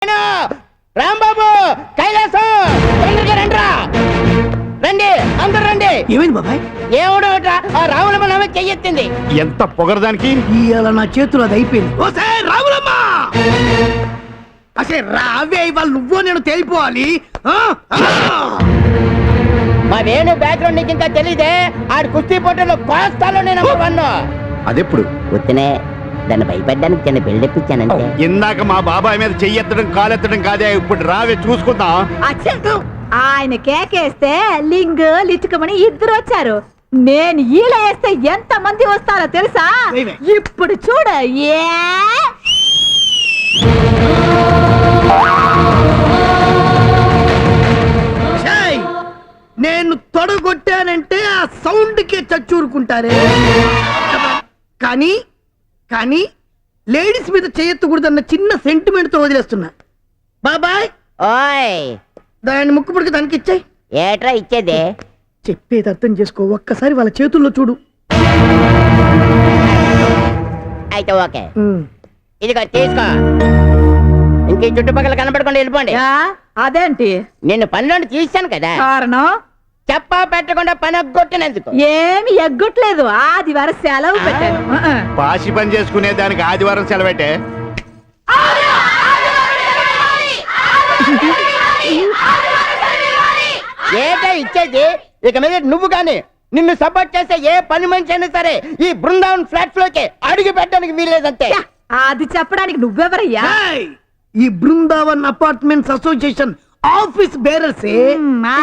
రాంబాబు, కైలాసం, తొందరగా రండ్రా. రండి, అందరు రండి. ఏమైంది బాబాయ్? ఏమిటోట ఆ రాములమ్మ నామే చెయ్యెత్తింది. ఎంత పొగరదానికి ఇవాళ నా చేతులు అది అయిపోయింది. ఓసే రాములమ్మ, అసలు రావే, ఇవాళ నువ్వు నేను తేలిపోవాలి. మా వేణు బ్యాక్గ్రౌండ్ నీకు ఇంకా తెలీదే. ఆడు కుస్తీ పోటీలో కోస్తాలో నేను నంబర్ 1. అదెప్పుడు వద్దునే, దాన్ని భయపెట్టడానికి చిన్న బిల్డెప్పించానంటే. ఇందాక మా బాబాయ్ మీద చెయ్యెత్తడం కాలెత్తడం కాదే, ఇప్పుడు రావే చూసుకుందాం. అచ్చంటు ఆయన కేకేస్తే లింగ్ లిచ్చుకమని ఇద్దరు వచ్చారు. నేను ఈల వేస్తే ఎంత మంది వస్తారో తెలుసా? ఇప్పుడు చూడ. ఏ నేను తొడగొట్టానంటే ఆ సౌండ్ కే చచ్చూరుకుంటారే. కానీ కానీ లేడీస్ మీద చేయెత్తకూడదన్న చిన్న సెంటిమెంట్ తో వదిలేస్తున్నా. బాబాయ్, ఓయ్, దాని ముక్కు పుడికి దానికి ఇచ్చాయి. ఏట్రా ఇచ్చేదే? చెప్పేది అర్థం చేసుకో, ఒక్కసారి వాళ్ళ చేతుల్లో చూడు. అయితే ఓకే, ఇదిగో తీసుకో. ఇంక ఈ చుట్టుపక్కల కనపడకుండా వెళ్ళిపోండి. అదేంటి నిన్ను పనిలోని తీశాను కదా, కారణం? చెప్పా పెట్టకుండా పని కొట్టినందుకు. ఏమి ఎగ్గొట్లేదు, ఆదివారం సెలవు పెట్టాను. పాసి పని చేసుకునే దానికి ఆదివారం సెలవెట్టే. ఏటా ఇచ్చేది? ఇక మీద నువ్వు గాని నిన్ను సపోర్ట్ చేసే ఏ పని మనిషి అయినా సరే ఈ బృందావన్ ఫ్లాట్స్ లోకి అడుగు పెట్టడానికి వీల్లేదంతే. అది చెప్పడానికి నువ్వెవరయ్యా? ఏయ్, ఈ బృందావన్ అపార్ట్మెంట్స్ అసోసియేషన్ ఆఫీస్ బేరర్సే.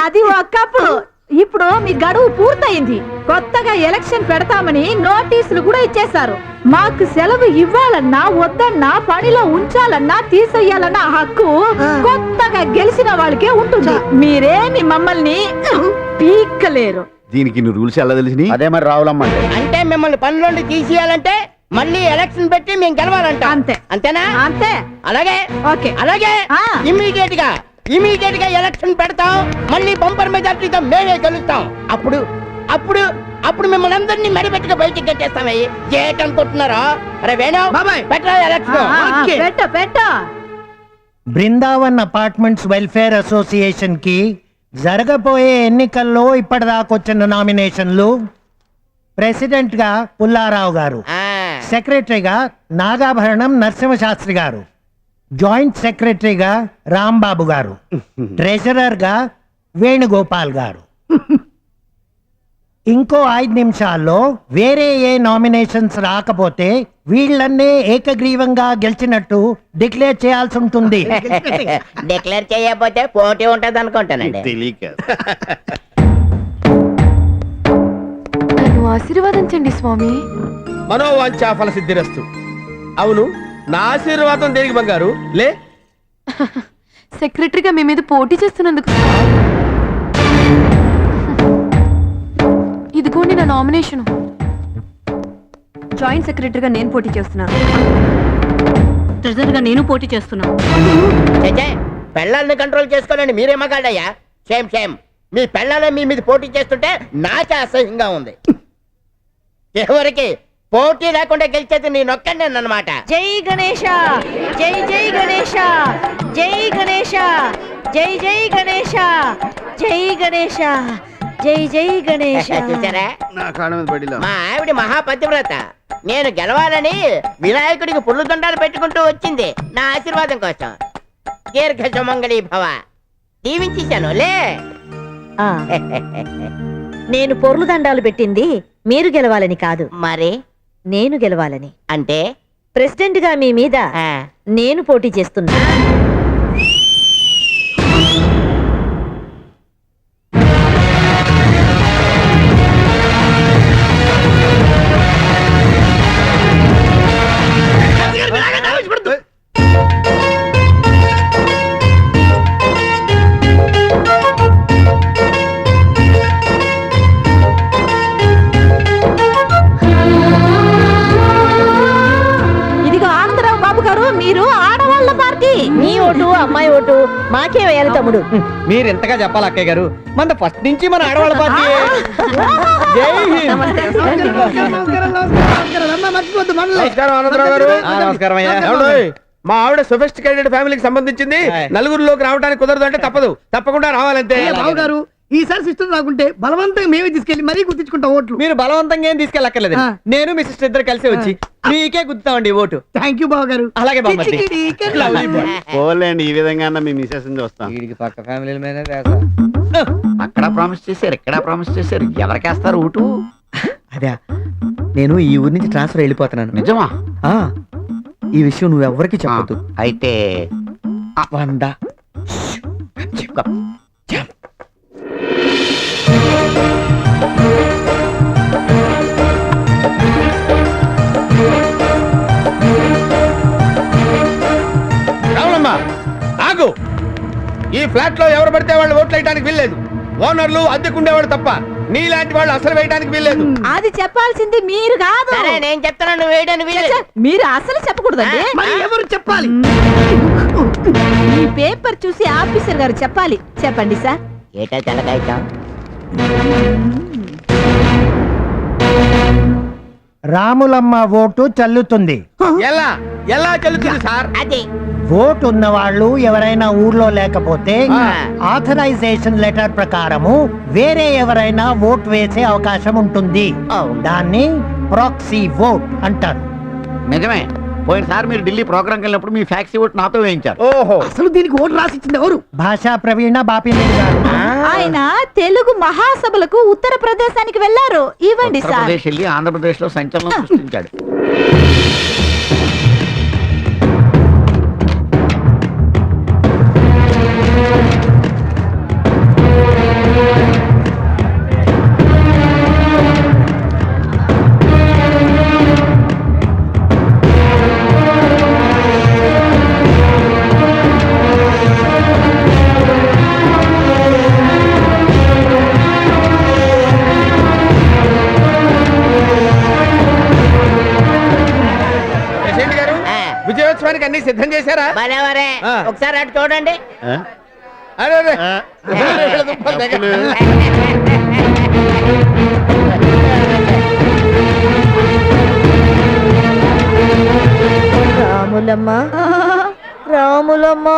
అది ఒకప్పుడు. ఇప్పుడు మీ గడువు పూర్తయింది. కొత్తగా ఎలక్షన్ పెడతామని నోటీసులు కూడా ఇచ్చేశారు. మాకు సెలవు ఇవ్వాలన్నా వద్దన్నా, పనిలో ఉంచాలన్నా తీసేయాలన్నా హక్కు కొత్తగా గెలిచిన వాళ్ళకే ఉంటుంది. మీరేమి మమ్మల్ని పీక్కలేరు. దీనికి ఇన్ని రూల్స్ ఎలా తెలిసి? అదే మరి రావులమ్మ అంటే మిమ్మల్ని పనిలోండి తీసేయాలంటే మళ్ళీ ఎలక్షన్ పెట్టి మేము గెలవాలంట. అంతే. అంతేనా? అంతే. అలాగే ఓకే. అలాగే ఇమీడియట్ గా ఎలక్షన్ పెడతాం. మళ్ళీ బంపర్ మెజార్టీతో మేమే గెలుస్తాం. అప్పుడు అప్పుడు అప్పుడు మిమ్మల్ని అందరినీ మడిపెట్టుగా బయటికి కట్టేస్తామే. ఏటనుకుంటున్నారా? అరే వేణు, బాబాయ్, పెట్టరా ఎలక్షన్. పెట్టు. బృందావన్ అపార్ట్మెంట్స్ వెల్ఫేర్ అసోసియేషన్ కి జరగబోయే ఎన్నికల్లో ఇప్పటిదాకొచ్చిన నామినేషన్లు: ప్రెసిడెంట్ గా పుల్లారావు గారు, సెక్రటరీగా నాగాభరణం నరసింహశాస్త్రి గారు, జాయింట్ సెక్రటరీగా రాంబాబు గారు, ట్రెజరర్ గా వేణుగోపాల్ గారు. ఇంకో 5 నిమిషాల్లో వేరే ఏ నామినేషన్స్ రాకపోతే వీళ్ళన్నే ఏకగ్రీవంగా గెలిచినట్టు డిక్లేర్ చేయాల్సి ఉంటుంది. డిక్లేర్ చేయకపోతే పోటీ ఉంటది అనుకుంటానండి. తెలియక నన్ను ఆశీర్వాదించండి స్వామి. మనోవాంఛా ఫల సిద్ధిరస్తు. అవును, నా ఆశీర్వాదం దేనికి బంగారు? లే, సెక్రటరీగా మీ మీద పోటీ చేస్తున్నందుకు. ఇదిగోండి నా నామినేషన్. జాయింట్ సెక్రటరీగా నేను పోటీ చేస్తున్నా. ట్రెజరర్గా నేను పోటీ చేస్తున్నా. పెళ్ళాలని కంట్రోల్ చేసుకోవాలని మీరే మగాళ్ళయ్యా. సేమ్ మీ పెళ్ళాలే మీ మీద పోటీ చేస్తుంటే నాకే అసహ్యంగా ఉంది. ఎవరికి పోటీ లేకుండా గెలిచేది నేనొక్కడే అన్నమాట. జై గణేష, జై జై గణేష, జై గణేష, జై జై గణేష, జై గణేష, జై జై గణేష. చూసారా, నా కాళ్ళ మీద పడిలో మా ఆవిడ మహాపతివ్రత. నేను గెలవాలని వినాయకుడికి పుల్లు దండాలు పెట్టుకుంటూ వచ్చింది నా ఆశీర్వాదం కోసం. దీర్ఘ సుమంగళీ భవ. దీవించేశాను లే. నేను పొర్లు దండాలు పెట్టింది మీరు గెలవాలని కాదు, మరి నేను గెలవాలని. అంటే ప్రెసిడెంట్ గా మీ మీద నేను పోటీ చేస్తున్నా. మీరు ఆడవాళ్ళ పార్టీ. మీ ఓటు అమ్మాయి ఓటు మాకే వేయాలి తమ్ముడు. మీరు ఎంతగా చెప్పాలి అక్కయ్య గారు, మన ఫస్ట్ నుంచి మన ఆడవాళ్ళ పార్టీ. జై హింద్. మర్చిపోద్దు. నమస్కారం ఆనందరావు గారు. నమస్కారం అయ్యా. మా ఆవిడ సొఫిస్టికేటెడ్ ఫ్యామిలీకి సంబంధించింది, నలుగురిలోకి రావడానికి కుదరదు అంటే తప్పదు, తప్పకుండా రావాలంతే. బాబు గారు ఈసారి సిస్టర్ రాకుంటే బలవంతంగా మేమే తీసుకెళ్లి మరీ గుర్తించుకుంటాం ఓట్లు. మీరు బలవంతంగా ఏం తీసుకెళ్ళక్కర్లేదు, నేను మీ సిస్టర్ ఇద్దరు కలిసి వచ్చి మీకే గుర్తామండి ఓటు. థ్యాంక్ యూ బాబు గారు. అలాగే బామ్మర్ది. పోలేండి, ఈ విధంగా మీ మిసెస్ చూస్తాం. వీడికి పక్క ఫ్యామిలీల మీద అక్కడ ప్రామిస్ చేశారు, ఇక్కడ ప్రామిస్ చేశారు, ఎవరికేస్తారు ఊటు? అదే నేను ఈ ఊరి నుంచి ట్రాన్స్ఫర్ వెళ్ళిపోతున్నాను. నిజమా? ఆ, ఈ విషయం నువ్వు ఎవ్వరికి చెప్పొద్దు. అయితే వంద రావులమ్మా ఆగు. ఈ ఫ్లాట్ లో ఎవరు పడితే వాళ్ళు ఓట్లు వేయడానికి వీల్లేదు. ఓనర్లు అద్దెకుండేవాడు తప్ప నీలాంటి వాళ్ళు అసలు వేయడానికి వీల్లేదు. అది చెప్పాల్సింది మీరు కాదు. సరే నేను చెప్తున్నాను, నువ్వు వేయడానికి వీలేదు. మీరు అసలు చెప్పకూడదండి. మరి ఎవరు చెప్పాలి? ఈ పేపర్ చూసి ఆఫీసర్ గారు చెప్పాలి. చెప్పండి సార్. ఏటా తెల్లకాయ రాములమ్మ ఓటు చల్లుతుంది. ఎలా ఎలా చెల్లుతుంది సార్? అది ఓటు ఉన్న వాళ్ళు ఎవరైనా ఊర్లో లేకపోతే ఆథరైజేషన్ లెటర్ ప్రకారము వేరే ఎవరైనా ఓట్ వేసే అవకాశం ఉంటుంది. దాన్ని ప్రాక్సీ ఓట్ అంటారు. నిజమే, పోయినసారి మీరు ఢిల్లీ ప్రోగ్రామ్కి వెళ్ళినప్పుడు మీ ఫ్యాక్సీ ఓటు నాతో వేయించారు. ఓహో, అసలు దీనికి ఓటు రాసిచ్చింది ఎవరు? భాషా ప్రవీణ బాపినేని గారు. ఆయన తెలుగు మహాసభలకు ఉత్తరప్రదేశానికి వెళ్లారు. ఇవ్వండి సార్. ఉత్తరప్రదేశ్ వెళ్ళి ఆంధ్రప్రదేశ్ లో సంచలనం సృష్టించాడు. ప్రెసిడెంట్ గారు విజయోత్సవానికి అన్ని సిద్ధం చేశారా? మరే ఆ. ఒకసారి అటు చూడండి. అరే అరే. రాములమ్మ రాములమ్మ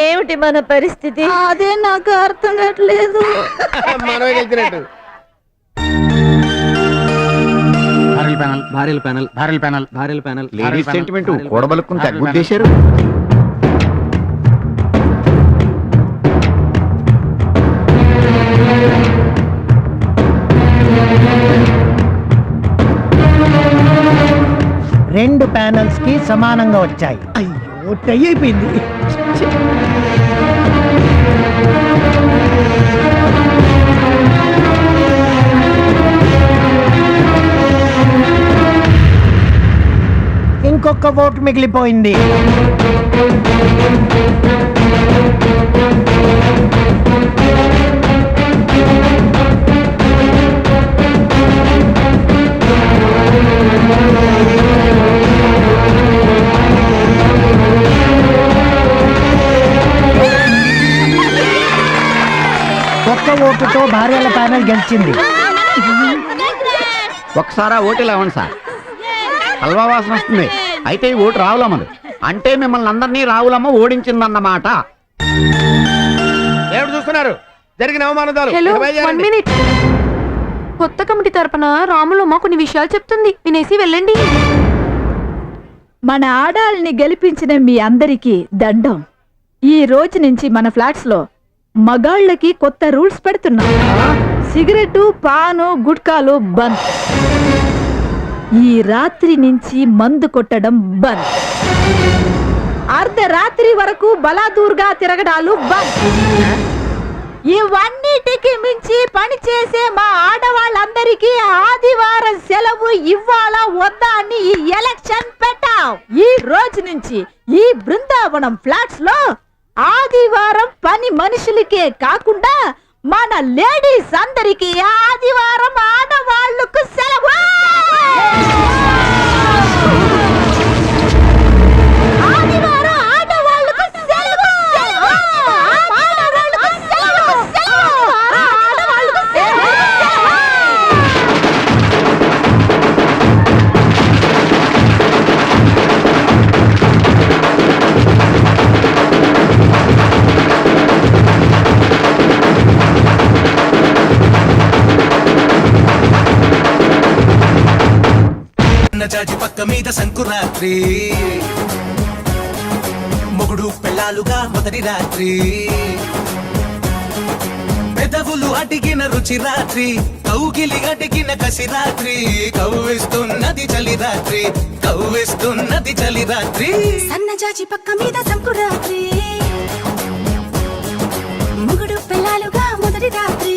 ఏమిటి మన పరిస్థితి? అదే నాకు అర్థం కావట్లేదు. మనమే గెలిచినట్టు. భార్యల ప్యానల్ లేడీస్ సెంటిమెంట్ కూడబలుక్కుని తగ్గుద్దేశారు. రెండు ప్యానల్స్ కి సమానంగా వచ్చాయి. అయ్యో టై అయిపోయింది. ఇంకొక ఓటు మిగిలిపోయింది. ఒక్క ఓటుతో భార్యల ప్యానెల్ గెలిచింది. ఒకసారి ఓటు ఇలా ఇవ్వండి సార్, హల్వా వాసన వస్తుంది. అయితే ఈ ఓటు రావులమ్మది, అంటే మిమ్మల్ని అందరినీ రావులమ్మ ఓడించిందన్నమాట. ఏమిటి చూస్తున్నారు? జరిగిన అవమానాలు హలో 1 మినిట్. కొత్త కమిటీ తరపున రాములమ్మ కొన్ని విషయాలు చెప్తుంది, వినేసి వెళ్ళండి. మన ఆడాల్ని గెలిపించిన మీ అందరికీ దండం. ఈ రోజు నుంచి మన ఫ్లాట్స్ లో మగాళ్ళకి కొత్త రూల్స్ పెడుతున్నాం. సిగరెట్, పాను, గుట్కాలు బంద్. ఈ రాత్రి నుంచి మందు కొట్టడం బంద్. అర్ధరాత్రి వరకు బలాదూర్గా తిరగడాలు బంద్. ఇవన్నిటికి మించి పని చేసే మా ఆడవాళ్ళందరికీ ఆదివారం సెలవు ఇవ్వాలా వద్దా అని ఈ ఎలక్షన్ పెట్టాం. ఈ రోజు నుంచి ఈ బృందావనం ఫ్లాట్స్ లో ఆదివారం పని మనుషులకే కాకుండా మన లేడీస్ అందరికీ ఆదివారం ఆడవాళ్లకు సెలవు. ఆదివారం ఆడవాళ్లకు సెలవు. ఆడవాళ్లకు సెలవు. ఆడవాళ్లకు సెలవు. జాజి పక్క మీద సంకురాత్రి మొగుడు పెళ్ళాలుగా మొదటి రాత్రి పెదవులు అడిగిన రుచి రాత్రి కౌగిలి అడిగిన కసి రాత్రి కవ్విస్తున్నది చలి రాత్రి కవ్విస్తున్నది చలి రాత్రి సన్నజాజి పక్క మీద సంకురాత్రి మొగుడు పెళ్ళాలుగా మొదటి రాత్రి